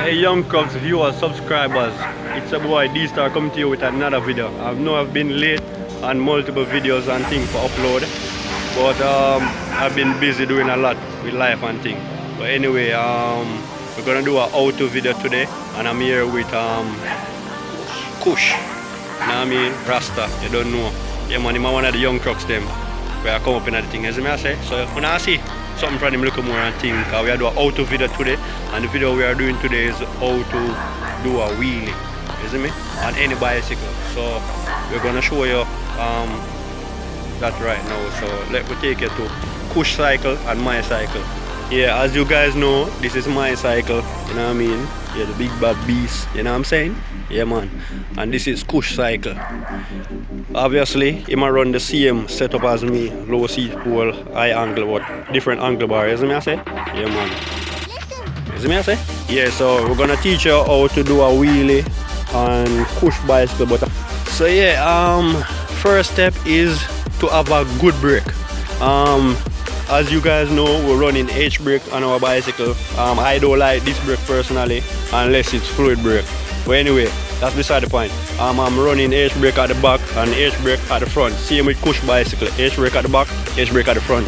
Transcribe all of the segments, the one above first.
Hey Young Crocs viewers, subscribers, it's a boy D-Star coming to you with another video. I know I've been late on multiple videos and things for upload, but I've been busy doing a lot with life and things. But anyway, we're gonna do a how-to video today, and I'm here with Kush. You know what I mean? Rasta, you don't know. Yeah man, I'm one of the Young Crocs them where I come up in the thing, as I say. So when I see something from him look more and think, we are doing a how-to video today, and the video we are doing today is how to do a wheelie, you see me, on any bicycle. So we're gonna show you that right now. So let me take you to Kush cycle and my cycle. Yeah, as you guys know, this is my cycle, you know what I mean? Yeah, the big bad beast, you know what I'm saying? Yeah man, and this is Kush cycle. Obviously, he might run the same setup as me, low seat pole, high angle, but different angle bar, you see me I say? Yeah man. You see me I say? Yeah, so we're gonna teach you how to do a wheelie on Kush bicycle. But so yeah, first step is to have a good brake. As you guys know, we're running H brake on our bicycle. I don't like this brake personally unless it's fluid brake. But anyway, that's beside the point. I'm running H brake at the back and H brake at the front. Same with Kush bicycle. H brake at the back, H brake at the front.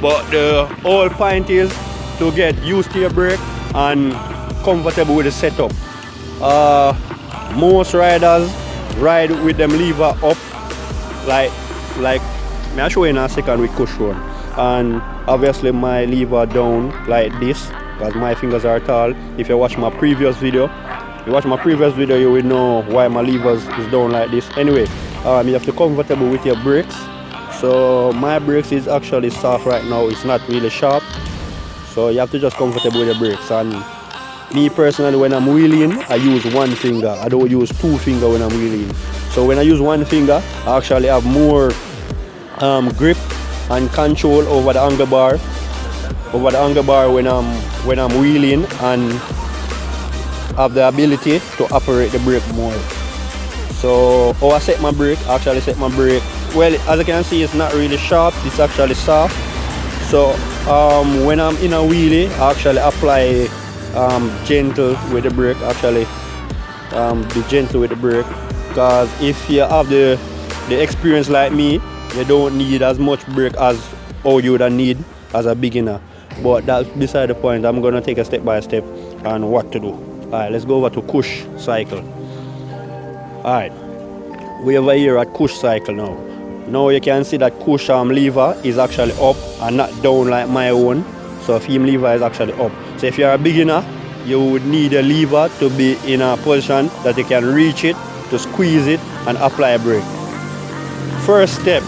But the whole point is to get used to your brake and comfortable with the setup. Most riders ride with them lever up, like I'll show you in a second with Kush one. And obviously my lever down like this because my fingers are tall. If you watch my previous video, you will know why my levers is down like this. Anyway, you have to be comfortable with your brakes. So my brakes is actually soft right now, it's not really sharp, so you have to just comfortable with your brakes. And me personally, when I'm wheeling, I use one finger. I don't use two fingers when I'm wheeling. So when I use one finger, I actually have more grip and control over the angle bar when I'm wheeling, and have the ability to operate the brake more. So how I set my brake, I actually set my brake, well, as you can see, it's not really sharp, it's actually soft. So when I'm in a wheelie, I actually apply gentle with the brake, actually be gentle with the brake, because if you have the experience like me, you don't need as much brake as how you would need as a beginner. But that's beside the point. I'm gonna take a step by step on what to do. Alright, let's go over to Kush cycle. Alright, we're over here at Kush cycle now. Now you can see that Kush lever is actually up and not down like my own. So film lever is actually up. So if you're a beginner, you would need a lever to be in a position that you can reach it, to squeeze it and apply a brake. First step,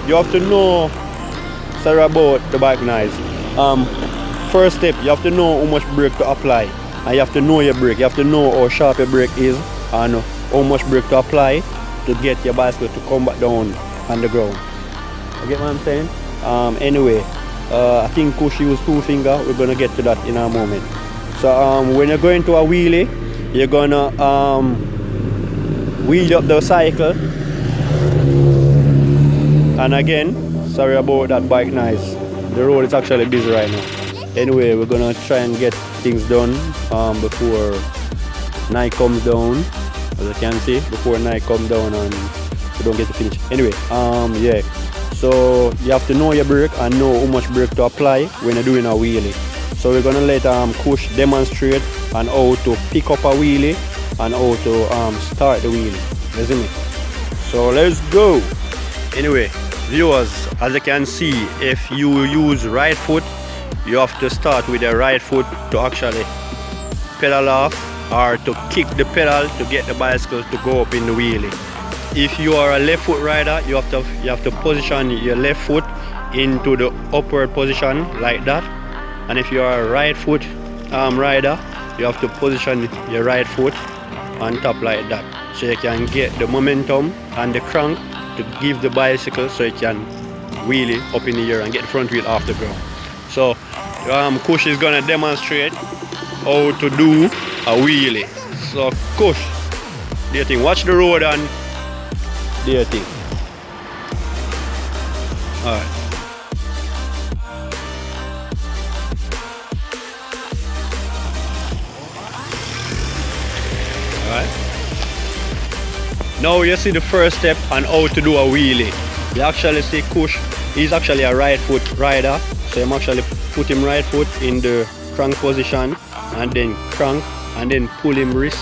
you have to know, sorry about the back noise. First step, you have to know how much brake to apply, and you have to know your brake. You have to know how sharp your brake is and how much brake to apply to get your bicycle to come back down on the ground. You get what I'm saying? Anyway, I think Kush use two fingers. We're gonna get to that in a moment. So when you're going to a wheelie, you're gonna wheel up the cycle. And again, sorry about that bike noise. The road is actually busy right now. Anyway, we're gonna try and get things done before night comes down. As you can see, before night comes down and we don't get to finish. Anyway, yeah. So you have to know your brake and know how much brake to apply when you're doing a wheelie. So we're gonna let Kush demonstrate on how to pick up a wheelie and how to start the wheelie. You see me? So let's go. Anyway, viewers, as you can see, if you use right foot, you have to start with the right foot to actually pedal off or to kick the pedal to get the bicycle to go up in the wheelie. If you are a left foot rider, you have to position your left foot into the upward position like that. And if you are a right foot rider, you have to position your right foot on top like that, so you can get the momentum and the crank to give the bicycle so you can wheelie up in the air and get the front wheel off the ground. So Kush is gonna demonstrate how to do a wheelie. So Kush, do your thing. Watch the road and do your thing. Alright. Now you see the first step on how to do a wheelie. You actually see Kush, he's actually a right foot rider. So I'm actually put him right foot in the crank position and then crank and then pull him wrist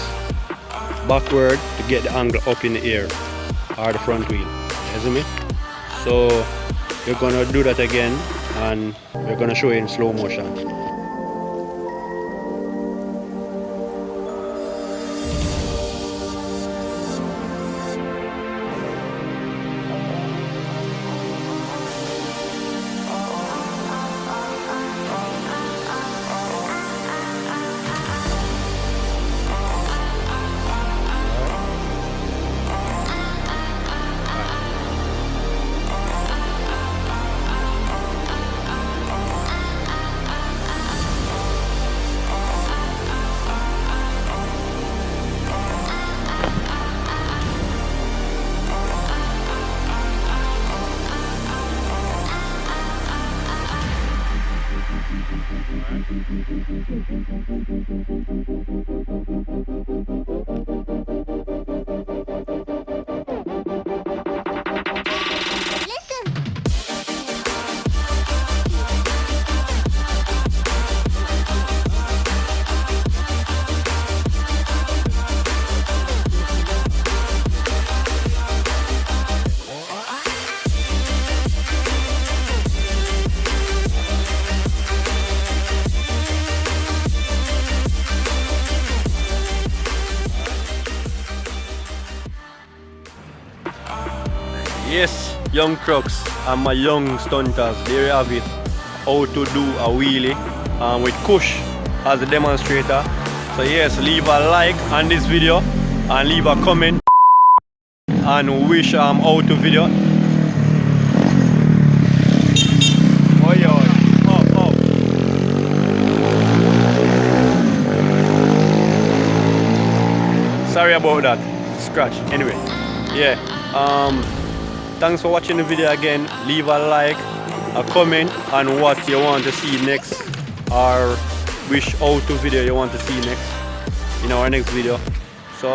backward to get the angle up in the air or the front wheel. You see me? So you're gonna do that again and we're gonna show you in slow motion. Yes, young crooks and my young stunters, there you have it, how to do a wheelie with Kush as the demonstrator. So yes, leave a like on this video and leave a comment and wish how to video. Oh yeah, oh. Sorry about that, scratch. Anyway, yeah. Thanks for watching the video again. Leave a like, a comment on what you want to see next or which how-to video you want to see next in our next video. So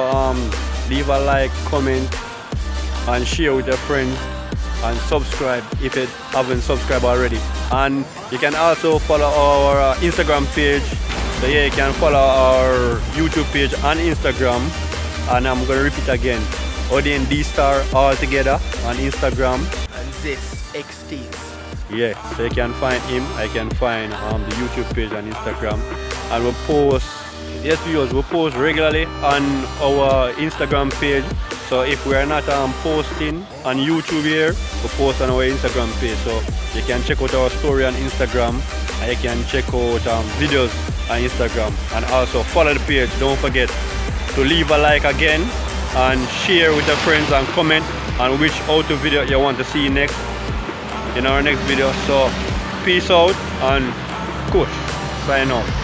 leave a like, comment and share with your friends and subscribe if you haven't subscribed already. And you can also follow our Instagram page. So yeah, you can follow our YouTube page and Instagram. And I'm gonna repeat again. Odane D-Star all together on Instagram. And this XTs. Yeah, so you can find him. I can find the YouTube page and Instagram. And we'll post, yes viewers, we'll post regularly on our Instagram page. So if we are not posting on YouTube here, we'll post on our Instagram page. So you can check out our story on Instagram and you can check out videos on Instagram. And also follow the page. Don't forget to leave a like again and share with your friends and comment on which how-to video you want to see next in our next video. So peace out and Kush sign off.